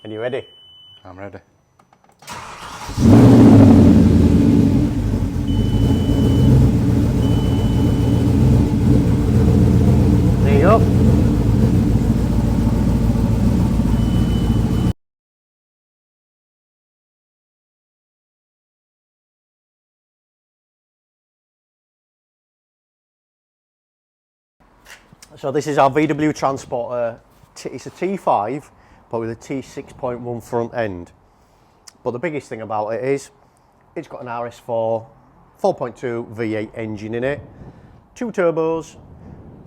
And you ready? I'm ready. There you go. So this is our VW Transporter. It's a T5, but with a T6.1 front end. But the biggest thing about it is, it's got an RS4 4.2 V8 engine in it, 2 turbos.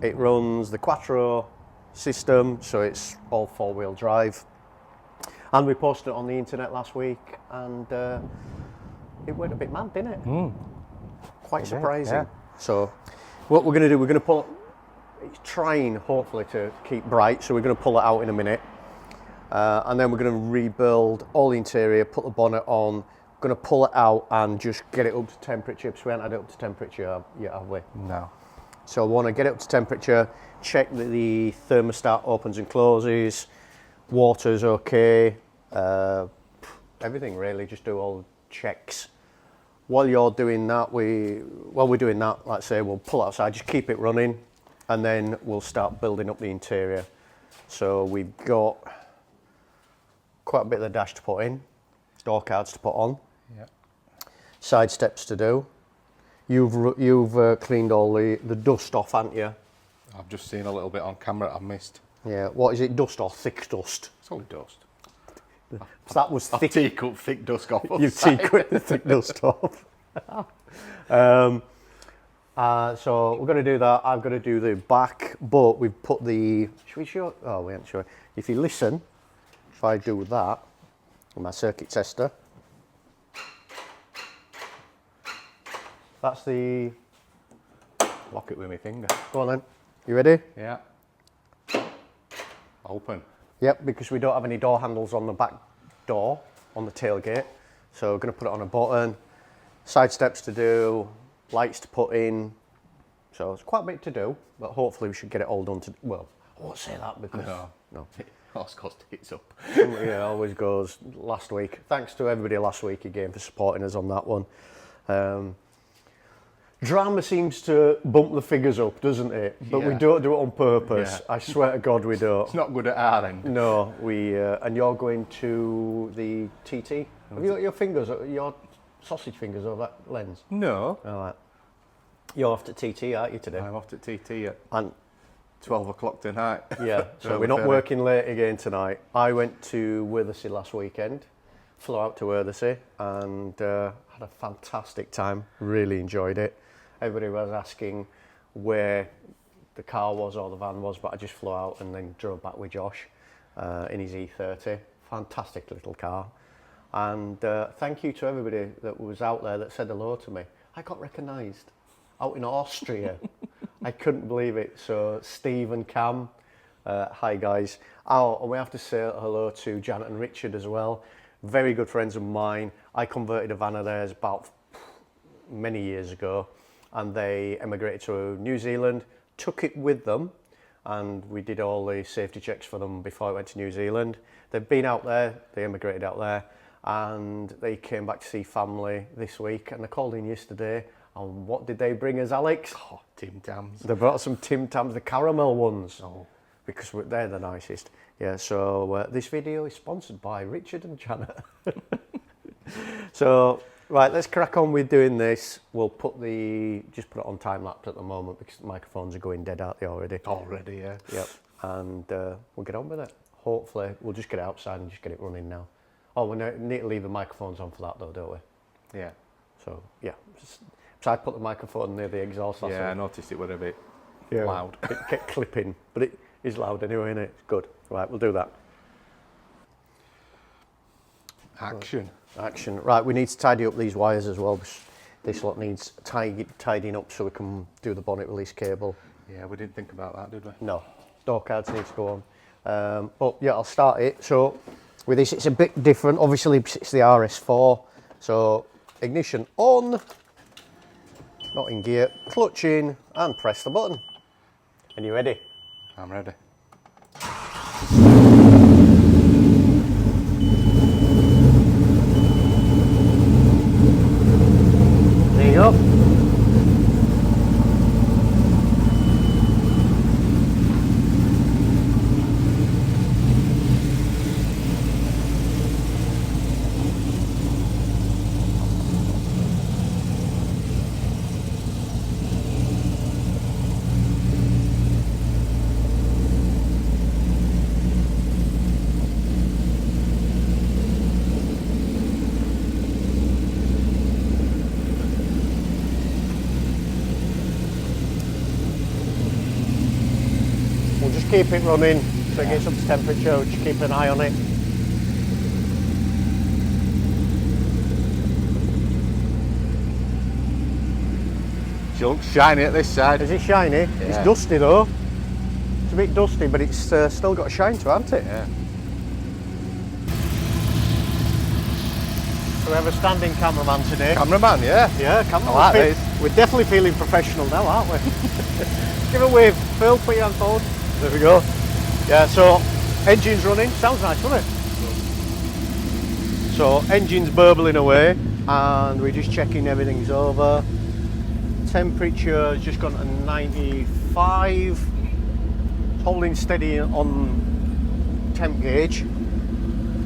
It runs the Quattro system, so it's all 4-wheel drive. And we posted it on the internet last week, and it went a bit mad, didn't it? Quite surprising. Yeah. So what we're going to do, we're going to pull, it's trying hopefully to keep bright, so we're going to pull it out in a minute. And then we're going to rebuild all the interior, put the bonnet on, going to pull it out and just get it up to temperature, because we haven't had it up to temperature yet, have we? No. So I want to get it up to temperature, check that the thermostat opens and closes, water's okay, everything really, just do all the checks. While you're doing that, while we're doing that, let's say we'll pull it outside, just keep it running, and then we'll start building up the interior. So we've got quite a bit of the dash to put in, door cards to put on, side steps to do. You've cleaned all the dust off, haven't you? I've just seen a little bit on camera I've missed. Yeah, what is it, dust or thick dust? It's only dust. So that was I've thick. teacut thick dust off. You've teacut the thick dust off. So we're going to do that. I've got to do the back, but we've put the, should we show? Oh, we aren't sure. If you listen, if I do that with my circuit tester, that's the, Lock it with my finger. go on then, you ready? Yeah. Open. Yep, because we don't have any door handles on the back door, on the tailgate. So we're going to put it on a button, side steps to do, lights to put in. So it's quite a bit to do, but hopefully we should get it all done to, well, I won't say that because, no. Horse cost hits up. Yeah, always goes last week. Thanks to everybody last week again for supporting us on that one. Drama seems to bump the figures up, doesn't it? But we don't do it on purpose. Yeah. I swear to God we don't. It's not good at our end. No, and you're going to the TT? Have you got your fingers, your sausage fingers over that lens? No. All right. You're off to TT, aren't you, today? I'm off to TT at And 12 o'clock tonight. yeah, so Early we're not ferry. working late again tonight. I went to Witherseay last weekend, flew out to Witherseay, and had a fantastic time. Really enjoyed it. Everybody was asking where the car was or the van was, but I just flew out and then drove back with Josh in his E30. Fantastic little car. And thank you to everybody that was out there that said hello to me. I got recognised out in Austria. I couldn't believe it. So Steve and Cam, hi guys. Oh, and we have to say hello to Janet and Richard as well. Very good friends of mine. I converted a van of theirs about many years ago, and they emigrated to New Zealand, took it with them, and we did all the safety checks for them before I went to New Zealand. They've been out there, they emigrated out there, and they came back to see family this week, and they called in yesterday. And what did they bring us, Alex? Oh, Tim Tams. They brought some Tim Tams, the caramel ones. Oh. Because they're the nicest. Yeah, so this video is sponsored by Richard and Janet. So, right, let's crack on with doing this. We'll just put it on time lapse at the moment because the microphones are going dead, aren't they already? Already, yeah. Yep. And we'll get on with it. Hopefully, we'll just get it outside and just get it running now. Oh, we need to leave the microphones on for that though, don't we? Yeah. So, yeah. So I put the microphone near the exhaust. Yeah, I noticed it was a bit Yeah, loud. It kept clipping, but it is loud anyway, isn't it? It's good. Right, we'll do that. Action. Action. Right, we need to tidy up these wires as well. This lot needs tidying up so we can do the bonnet release cable. Yeah, we didn't think about that, did we? No, door cards need to go on. But yeah, I'll start it. So with this, it's a bit different. Obviously, it's the RS4. So ignition on, not in gear, clutch in, and press the button. And you ready? I'm ready. just keep it running so it gets up to temperature, just keep an eye on it. She looks shiny at this side. Is it shiny? Yeah. It's dusty though. It's a bit dusty, but it's still got a shine to it, hasn't it? Yeah. So we have a standing cameraman today. Cameraman, yeah. Yeah, cameraman. I like this. We're definitely feeling professional now, aren't we? Give a wave, Phil, put your hand forward. There we go. Yeah, so engine's running. Sounds nice, doesn't it? So engine's burbling away and we're just checking everything's over. Temperature has just gone to 95. Holding steady on temp gauge.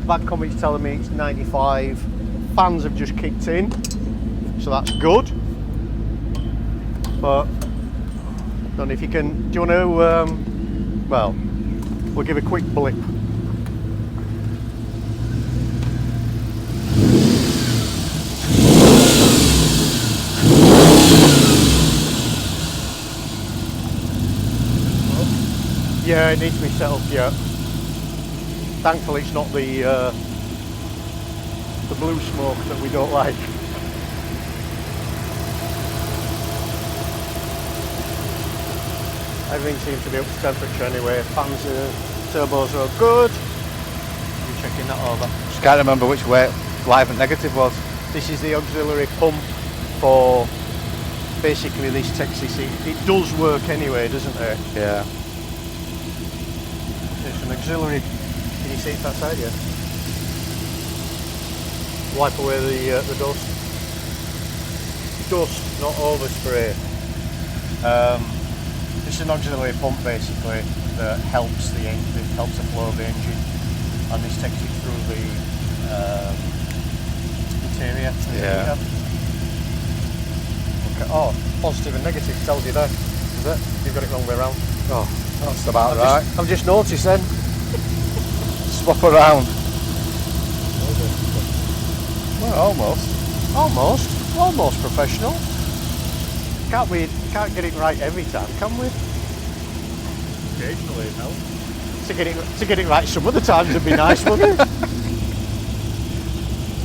Back comment's telling me it's 95. Fans have just kicked in, so that's good. But I don't know if you can. Do you want to? Well, we'll give a quick blip. Yeah, it needs to be set up. Yeah. Thankfully, it's not the blue smoke that we don't like. Everything seems to be up to temperature anyway. Fans, turbos are good. You're checking that over. Just can't remember which way live and negative was. This is the auxiliary pump for basically this Texas seat. It does work anyway, doesn't it? Yeah. It's an auxiliary. Can you see it that side? Yeah. Wipe away the dust. Dust, not overspray. It's an auxiliary pump basically that helps the engine, helps the flow of the engine, and this takes it through the interior. Yeah. Okay. Oh, positive and negative tells you there. Is it? You've got it wrong way around. Oh, that's about right. I've just noticed then. Swap around. Well, almost. Almost professional. Can't get it right every time, can we? Occasionally, no. To get it right some of the times would be nice, wouldn't it?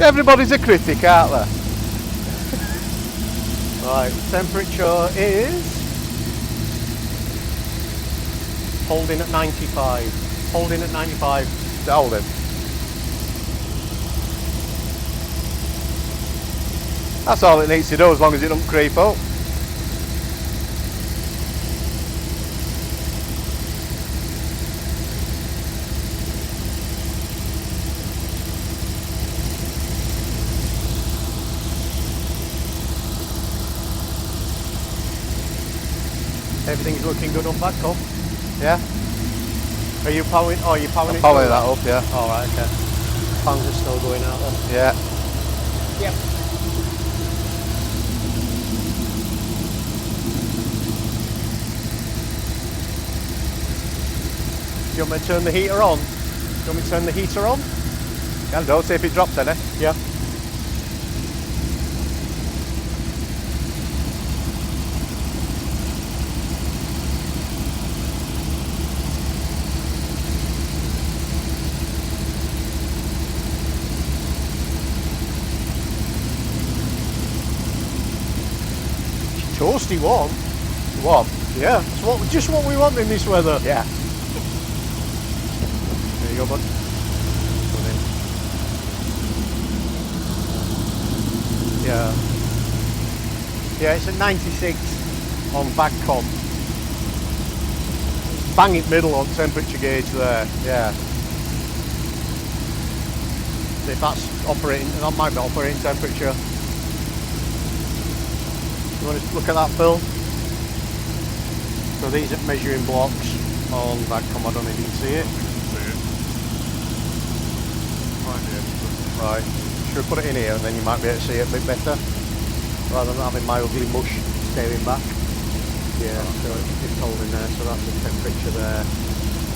Everybody's a critic, aren't they? Right, temperature is holding at 95. Holding at 95. Hold him. That's all it needs to do, as long as it don't creep up. Everything's looking good on backcom. Yeah. Are you powering? Oh, you're powering it. Powering that up, yeah. All right, okay. Fans are still going out then. Yeah. Yep. Do you want me to turn the heater on? Do you want me to turn the heater on? Can do, see if it drops any. Yeah. Toasty warm. Warm? Yeah, it's just what we want in this weather. Yeah. There you go, bud. Yeah. Yeah, it's at 96 on backcom. Bang it middle on temperature gauge there. Yeah. So if that's operating, that might be operating temperature. You want to look at that, Phil? So these are measuring blocks on backcom. I don't know if you can see it. Right. Should we put it in here and then you might be able to see it a bit better, rather than having my ugly mush staring back. Yeah, so it's holding there, so that's the temperature there.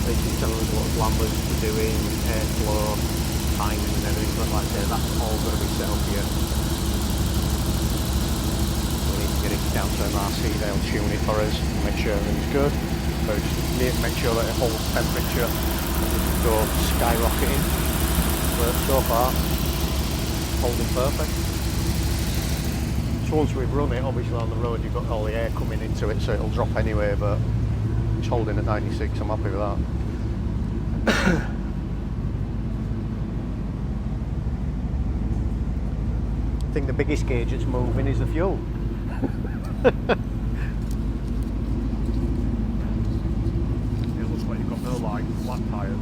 They can tell us what lambdas are doing, airflow, timing and everything, but like I say, that's all going to be set up here. We need to get it down to MRC, they'll tune it for us and make sure everything's good. So just need to make sure that it holds temperature and doesn't go skyrocketing. But so far, holding perfect. So once we've run it, obviously on the road you've got all the air coming into it, so it'll drop anyway, but it's holding at 96, I'm happy with that. I think the biggest gauge that's moving is the fuel. It looks like you've got no like flat tyres,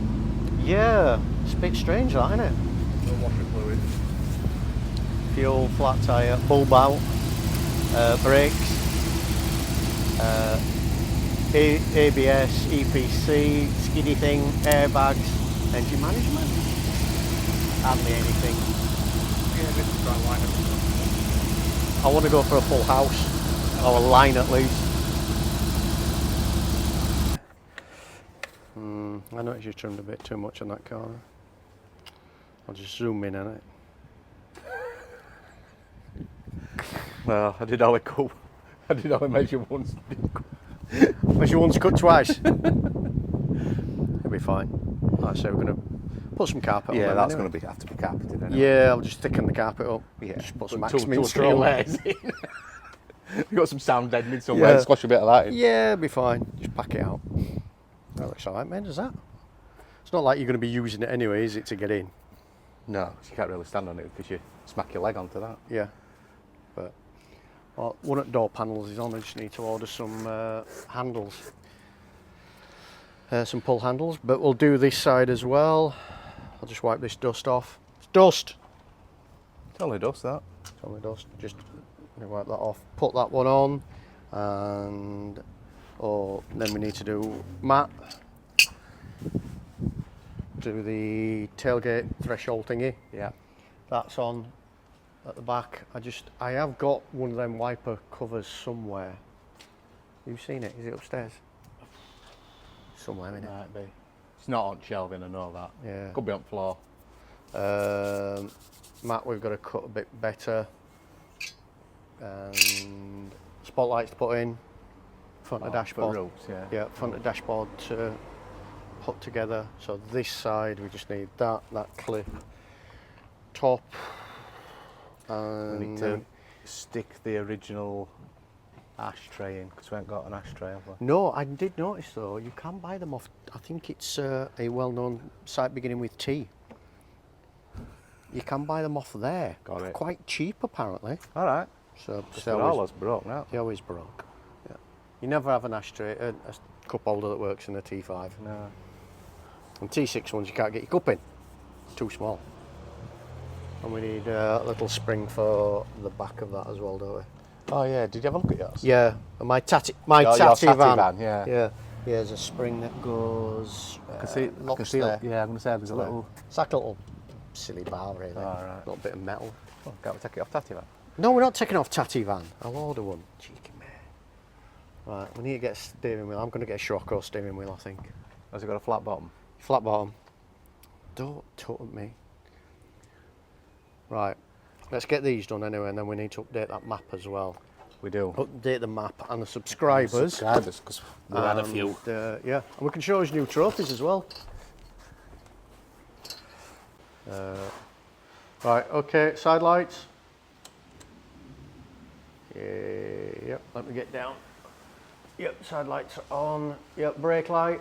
Yeah, it's a bit strange that, isn't it? no washer fluid. Fuel, flat tyre, bulb out, brakes, ABS, EPC, skiddy thing, airbags, engine management, hardly anything. Yeah, this is try and line up. I want to go for a full house, or a line at least. I noticed you trimmed a bit too much on that car. I'll just zoom in on it. Well, I did only go. I did only measure once. Measure once, cut twice. It'll be fine. Like I say, we're going to put some carpet on Yeah, there that's anyway. going to have to be carpeted. Anyway. Yeah, I'll just thicken the carpet up. Yeah. Just put some Two Maximum or three straw. layers in. You got some sound deadening somewhere. Yeah. Squash a bit of that in. Yeah, it'll be fine. Just pack it out. That looks alright, man, does that? It's not like you're going to be using it anyway, is it, to get in? No, you can't really stand on it because you smack your leg onto that. Yeah. But well, one of the door panels is on. I just need to order some handles. Some pull handles, but we'll do this side as well. I'll just wipe this dust off. It's dust! It's only dust, that. It's only dust. Just wipe that off. Put that one on, and then we need to do mat. Do the tailgate threshold thingy. Yeah. That's on at the back. I have got one of them wiper covers somewhere. You've seen it? Is it upstairs? Somewhere in it. Might be. It's not on shelving, I know that. Yeah. Could be on floor. Mat we've got to cut a bit better. And spotlights to put in. Front of dashboard. For roofs, yeah. Yeah, front of dashboard to put together. So this side we just need that clip, top, and We need to stick the original ashtray in because we haven't got an ashtray, have we? No, I did notice though, you can buy them off, I think it's a well-known site beginning with T. You can buy them off there. Got it. Quite cheap apparently. All right. So Just they're always broke now. they always broke. Yeah. You never have an ashtray, a cup holder that works in a T5. No. And T6 ones you can't get your cup in. Too small. And we need a little spring for the back of that as well, don't we? Oh yeah, did you have a look at yours? Yeah, and my tatty your tatty van. yeah. Yeah, there's a spring that goes. I can see, locks there. Yeah, I'm going to say there's a little. It's like a little silly bar, really. Oh, right. A little bit of metal. Oh, can't we take it off tatty van? No, we're not taking off tatty van. I'll order one. Cheeky man. Right, we need to get a steering wheel. I'm going to get a Shortco steering wheel, I think. Has it got a flat bottom? Flat bottom. Don't taunt me. Right, let's get these done anyway, and then we need to update that map as well. We do. Update the map and the subscribers. Subscribers, because we had a few. Yeah, and we can show us new trophies as well. Right, okay, side lights. Yep, let me get down. Yep, side lights are on. Yep, brake light.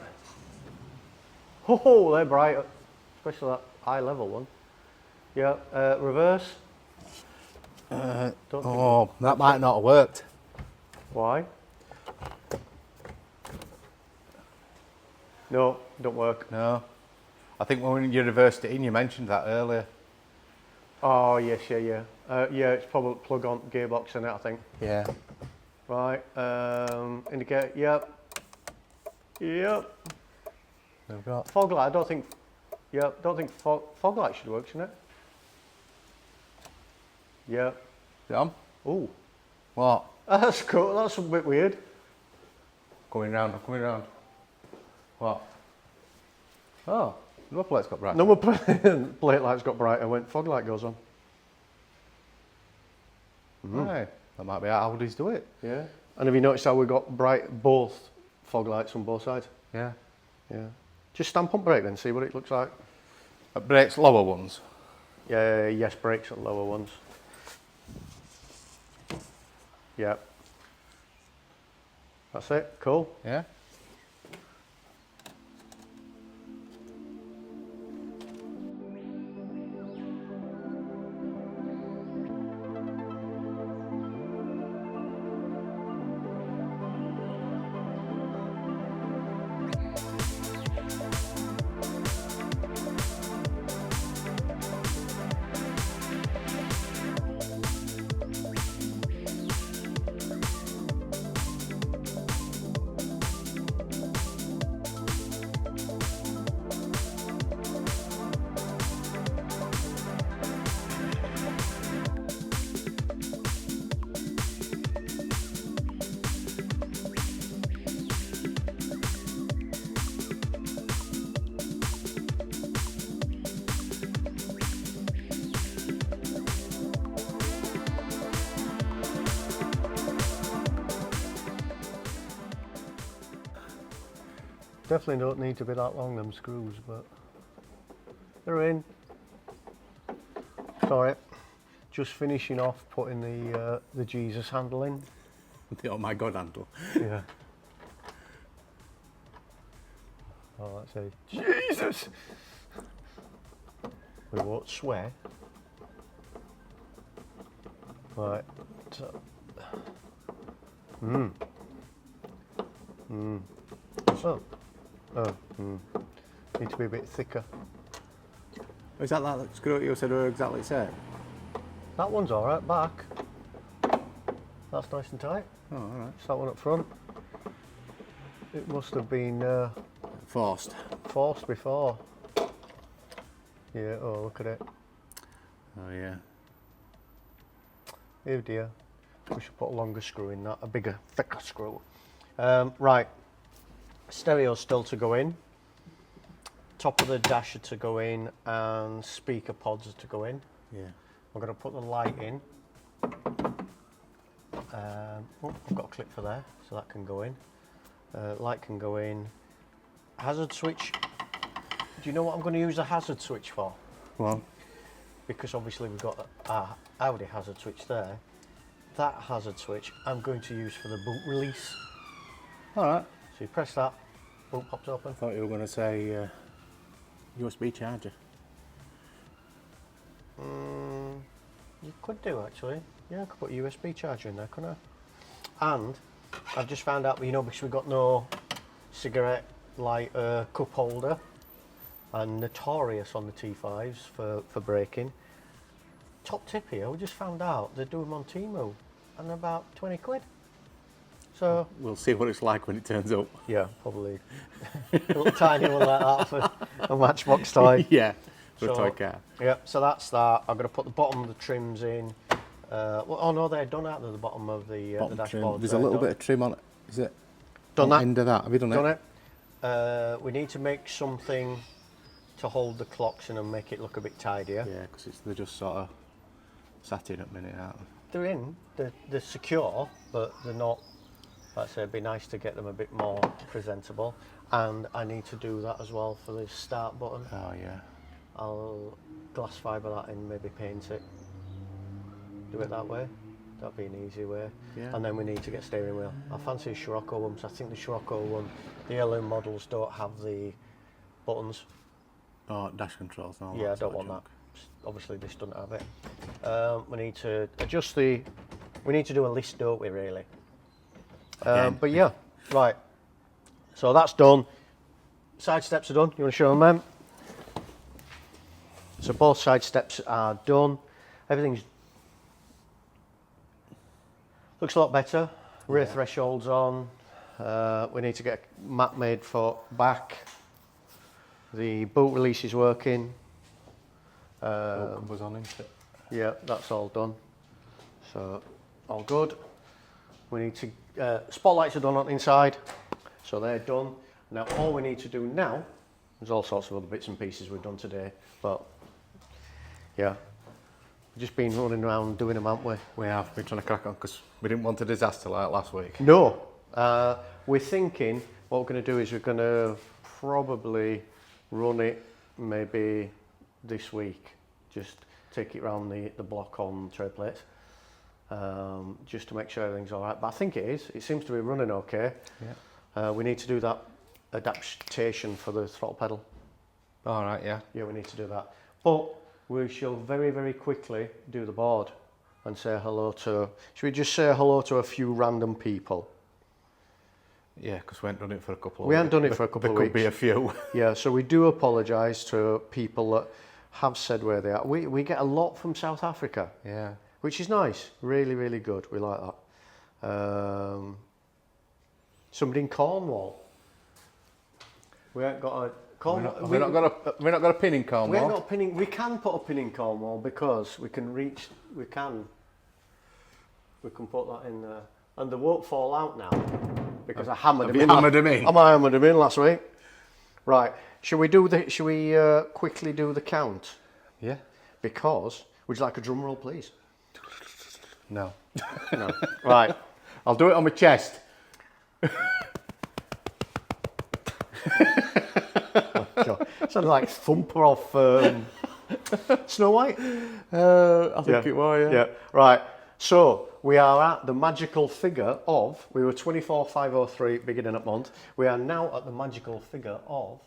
Oh, they're bright, especially that high level one. Yep, reverse. Don't think- Oh, that might not have worked. Why? No, don't work. No. I think when you reversed it in, you mentioned that earlier. Oh, yes, yeah. Yeah, it's probably plug on gearbox in it, I think. Yeah. Right, indicate, yep. Yep. We've got. Fog light, I don't think fog light should work, shouldn't it? Yep. Is it on? Ooh, What? that's cool, that's a bit weird. Coming round, I'm coming round. What? Oh, number plate's got bright. Number plate light's got brighter when fog light goes on. Right. That might be how Audis do it. Yeah. And have you noticed how we got both Fog lights on both sides. Yeah. Yeah. Just stand pump brake then, see what it looks like. Brakes, lower ones. Yeah, yes, brakes on lower ones. Yeah. That's it, cool. Yeah. Definitely don't need to be that long, them screws, but they're in. Sorry, just finishing off putting the Jesus handle in. The oh my god handle. Yeah. Oh, that's a Jesus. We won't swear. Right. So. Need to be a bit thicker. Is that screw you said were exactly the same? That one's all right. Back. That's nice and tight. Oh, all right. It's that one up front. It must have been Forced. forced before. Yeah. Oh, look at it. Oh yeah. Oh dear. We should put a longer screw in that. A bigger, thicker screw. Right. Stereo still to go in. Top of the dasher to go in, and speaker pods to go in. Yeah. I'm going to put the light in. Oh, I've got a clip for there, so that can go in. Light can go in. Hazard switch. Do you know what I'm going to use the hazard switch for? Well. Because obviously we've got our Audi hazard switch there. That hazard switch I'm going to use for the boot release. All right. So you press that, boot pops open. I thought you were going to say USB charger. You could do actually. Yeah, I could put a USB charger in there, couldn't I? And I've just found out, you know, because we've got no cigarette lighter cup holder, and notorious on the T5s for braking. Top tip here, we just found out they do them on Temu, and they're about 20 quid. So We'll see what it's like when it turns up. yeah, probably a little tiny one like that for a Matchbox toy. Yeah, for So- a toy car. Yeah, so that's that. I'm going to put the bottom of the trims in. Well, oh no, they're done out of the bottom of the Bottom trim. dashboard. There's a little bit of trim on it. Is it? Done on that. the end of that. Have you done, Done it? it. We need to make something to hold the clocks in and make it look a bit tidier. Yeah, because they're just sort of sat in at the minute, aren't they? They're in. They're secure, but they're not. Like I say, it'd be nice to get them a bit more presentable. And I need to do that as well for the start button. Oh yeah. I'll glass fibre that in, maybe paint it. Do it that way. That'd be an easy way. Yeah. And then we need to get steering wheel. I fancy a Scirocco one, because I think the Scirocco one, the heirloom models don't have the buttons. Oh, dash controls and all Yeah, I that don't sort of want junk. that. Obviously this doesn't have it. We need to adjust the, we need to do a list, don't we, really? Again. But yeah, right. So that's done. Side steps are done. You want to show them, man? So both side steps are done. Everything's looks a lot better. Rear thresholds on. We need to get a map made for back. The boot release is working. Was on into it. Yeah, that's all done. So all good. We need to spotlights are done on the inside, so they're done. Now all we need to do now, there's all sorts of other bits and pieces we've done today, but yeah, we've just been running around doing them, haven't we? We have been trying to crack on because we didn't want a disaster like last week. No, we're thinking what we're going to do is we're going to probably run it maybe this week. Just take it around the block on tray plates, just to make sure everything's all right. But I think it is. It seems to be running okay. Yeah. We need to do that adaptation for the throttle pedal. All right, yeah. Yeah, we need to do that. But we shall very, very quickly do the board and say hello to... Should we just say hello to a few random people? Yeah, because we haven't done it for a couple of weeks. We haven't done it for a couple of weeks. There could be a few. Yeah, so we do apologise to people that have said where they are. We get a lot from South Africa. Yeah. Which is nice. Really, really good. We like that. Somebody in Cornwall. We ain't got a... We've not got a pin in Cornwall. We ain't got a pin in... We can put a pin in Cornwall because we can reach... We can put that in there. And they won't fall out now because I hammered them in. Hammered them in? I hammered them in last week. Right. Shall we quickly do the count? Yeah. Because... Would you like a drum roll, please? No. No. Right. I'll do it on my chest. God. Sounded like Thumper off Snow White. I think it was, Yeah. Right. So we are at the magical figure of. We were 24,503 beginning of month. We are now at the magical figure of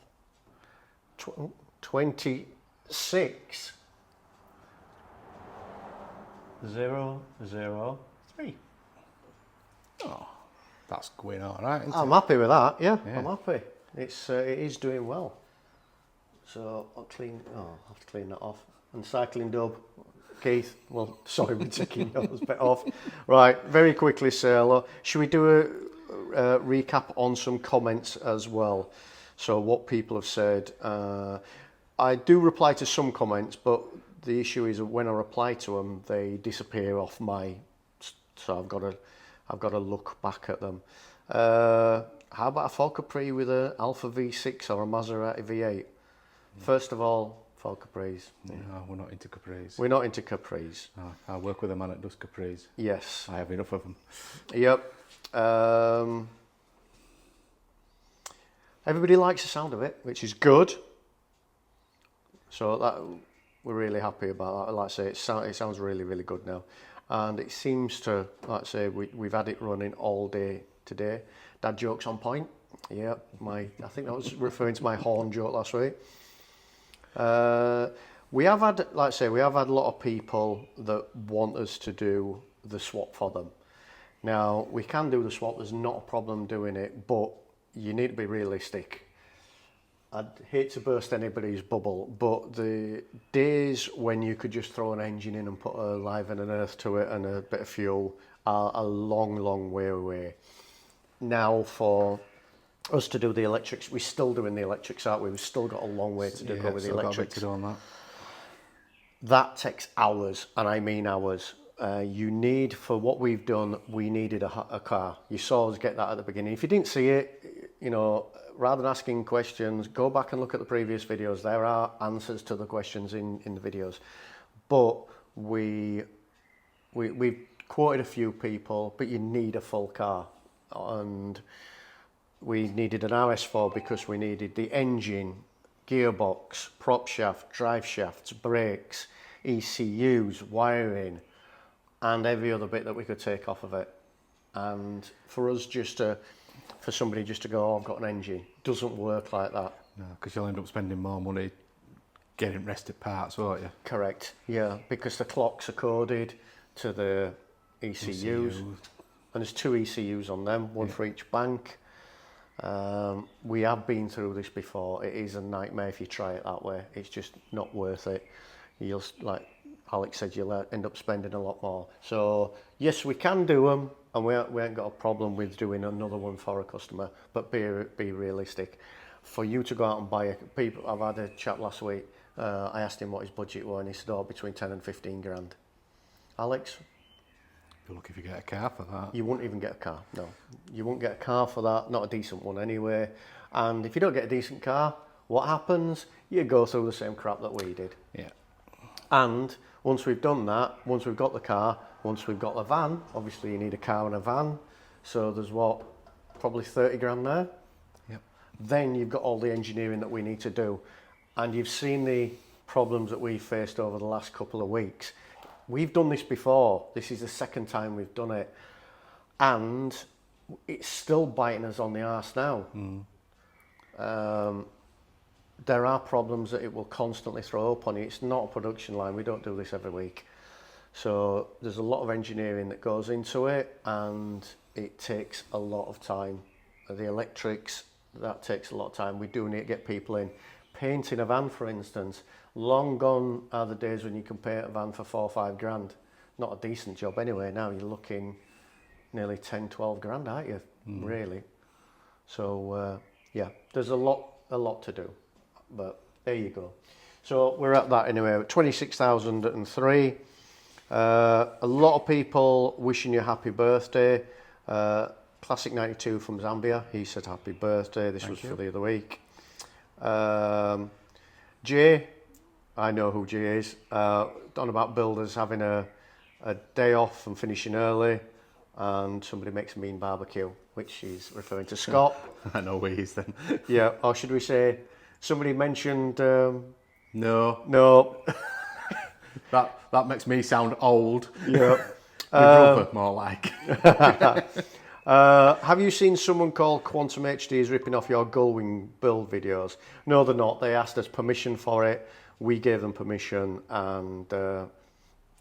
26,003. Oh, that's going all right, isn't I'm it? happy with that. Yeah, Yeah. I'm happy. It is doing well. So I'll have to clean that off. And cycling dub, Keith. Well, sorry, we're taking yours bit off. Right, very quickly, Sailor. Should we do a recap on some comments as well? So what people have said. I do reply to some comments, but the issue is when I reply to them, they disappear off my. So I've got to look back at them. How about a Ford Capri with an Alfa V6 or a Maserati V8? First of all, Ford Capris. No, we're not into Capris. We're not into Capris. No, I work with a man that does Capris. Yes. I have enough of them. Yep. Everybody likes the sound of it, which is good. So that we're really happy about that. Like I say, it sounds really, really good now. And it seems to, like I say, we've had it running all day today. Dad joke's on point. Yeah, I think that was referring to my horn joke last week. We have had, like I say, we have had a lot of people that want us to do the swap for them. Now, we can do the swap, there's not a problem doing it, but you need to be realistic. I'd hate to burst anybody's bubble, but the days when you could just throw an engine in and put a live and an earth to it and a bit of fuel are a long, long way away. Now, for us to do the electrics, we're still doing the electrics, aren't we? We've still got a long way to go with the electrics. To do on that. That takes hours, and I mean hours. You need, for what we've done, we needed a car. You saw us get that at the beginning. If you didn't see it, you know, rather than asking questions, go back and look at the previous videos. There are answers to the questions in the videos. But we've quoted a few people, but you need a full car. And we needed an RS4 because we needed the engine, gearbox, prop shaft, drive shafts, brakes, ECUs, wiring, and every other bit that we could take off of it. And for us for somebody just to go, oh, I've got an engine, doesn't work like that. No, because you'll end up spending more money getting rested parts, won't you? Correct, yeah, because the clocks are coded to the ECUs. And there's 2 ECUs on them, one for each bank. We have been through this before. It is a nightmare if you try it that way. It's just not worth it. You'll, like Alex said, you'll end up spending a lot more. So yes, we can do them, and we ain't got a problem with doing another one for a customer. But be realistic. For you to go out and buy I've had a chat last week. I asked him what his budget was, and he said, "Oh, between 10 and 15 grand." Alex. You're lucky if you get a car for that. You won't even get a car, no. You won't get a car for that, not a decent one anyway. And if you don't get a decent car, what happens? You go through the same crap that we did. Yeah. And once we've done that, once we've got the car, once we've got the van, obviously you need a car and a van. So there's probably 30 grand there. Then you've got all the engineering that we need to do. And you've seen the problems that we faced over the last couple of weeks. We've done this before. This is the second time we've done it. And it's still biting us on the arse now. There are problems that it will constantly throw up on you. It's not a production line. We don't do this every week. So there's a lot of engineering that goes into it, and it takes a lot of time. The electrics, that takes a lot of time. We do need to get people in. Painting a van, for instance, long gone are the days when you can paint a van for 4 or 5 grand. Not a decent job anyway. Now you're looking nearly 10, 12 grand, aren't you? Really? So yeah, there's a lot to do. But there you go. So we're at that anyway. 26,003. A lot of people wishing you happy birthday. Classic 92 from Zambia. He said happy birthday. This was for the other week. Jay, I know who Jay is. On about builders having a day off and finishing early, and somebody makes a mean barbecue, which is referring to Scott. I know where he is then. Yeah, or should we say somebody mentioned... No. That makes me sound old. Yeah. My brother, more like. Have you seen someone called Quantum HD is ripping off your Gullwing build videos? No, they're not. They asked us permission for it. We gave them permission, and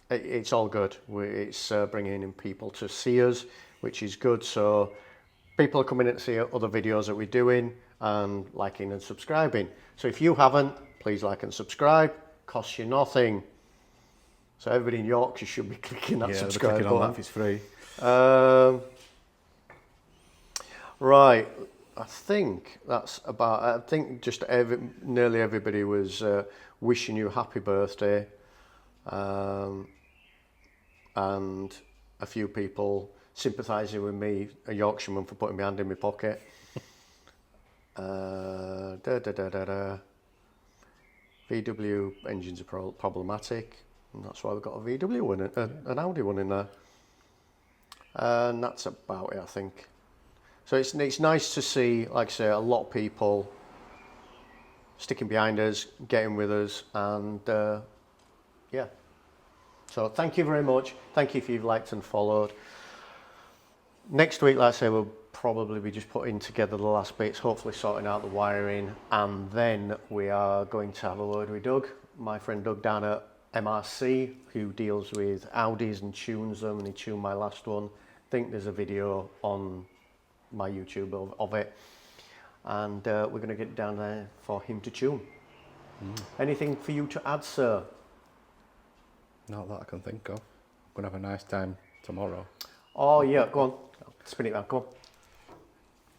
it's all good. It's bringing in people to see us, which is good. So people are coming in to see other videos that we're doing and liking and subscribing. So if you haven't, please like and subscribe. Costs you nothing. So everybody in Yorkshire should be clicking that subscribe button. On that if it's free. Right, I think that's about. I think just nearly everybody was wishing you a happy birthday, and a few people sympathising with me, a Yorkshireman, for putting my hand in my pocket. VW engines are problematic, and that's why we've got a VW one, an Audi one in there. And that's about it, I think. So it's nice to see, like I say, a lot of people sticking behind us, getting with us, and yeah. So thank you very much. Thank you if you've liked and followed. Next week, like I say, we'll probably be just putting together the last bits, hopefully sorting out the wiring, and then we are going to have a word with Doug, my friend Doug down at MRC, who deals with Audis and tunes them, and he tuned my last one. I think there's a video on my YouTube of it, and we're going to get down there for him to tune. Anything for you to add, sir? Not that I can think of. I'm going to have a nice time tomorrow. Oh yeah, go on, spin it round, come on.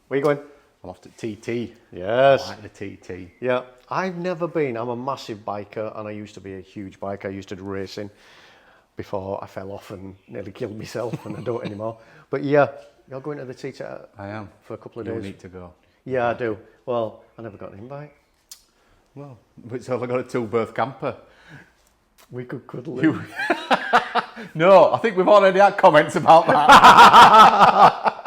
Where you going? I'm off to TT. Yes. I like the TT. Yeah, I've never been. I'm a massive biker, and I used to be a huge biker. I used to do racing before I fell off and nearly killed myself, and I don't anymore. But yeah, you're going to the TT? I am. For a couple of You days? need to go. Yeah, I do. Well, I never got an invite. Well, it's only got a 2-berth camper. We could cuddle it. No, I think we've already had comments about that.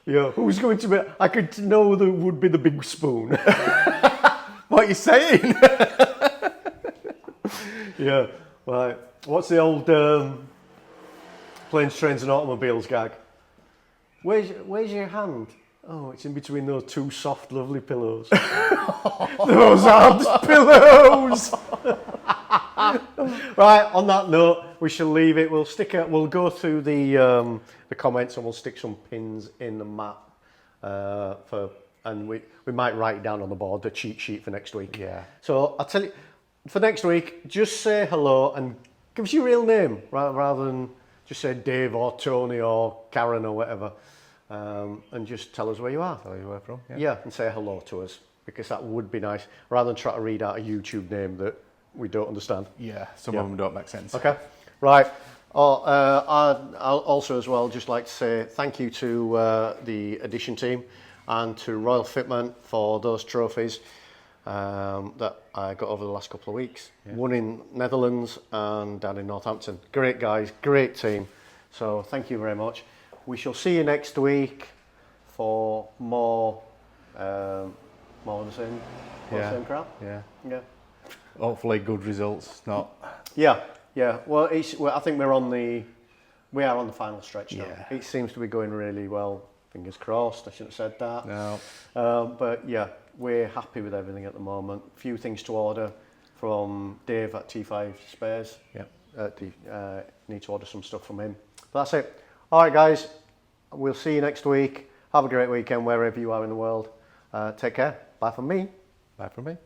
Yeah, who's going to be... I could know there would be the big spoon. What are you saying? Yeah, right. What's the old planes, trains and automobiles gag? Where's your hand? Oh, it's in between those two soft, lovely pillows. Those hard pillows! Right, on that note, we shall leave it. We'll go through the comments, and we'll stick some pins in the map and we might write down on the board the cheat sheet for next week. Yeah. So I'll tell you, for next week, just say hello and give us your real name rather than just say Dave or Tony or Karen or whatever, and just tell us where you are. Tell you where from. Yeah, and say hello to us, because that would be nice, rather than try to read out a YouTube name that we don't understand. Yeah, some of them don't make sense. Okay, right. I'll also as well just like to say thank you to the Edition team and to Royal Fitment for those trophies that I got over the last couple of weeks. Yeah. One in Netherlands and down in Northampton. Great guys, great team. So thank you very much. We shall see you next week. for more of the same, same crap. Yeah. Yeah. Hopefully good results, not... Yeah. Well, I think we are on the final stretch now. Yeah. It seems to be going really well. Fingers crossed. I shouldn't have said that. No. But yeah, we're happy with everything at the moment. Few things to order from Dave at T5 Spares. Yeah. Need to order some stuff from him. But that's it. All right, guys. We'll see you next week. Have a great weekend wherever you are in the world. Take care. Bye from me. Bye from me.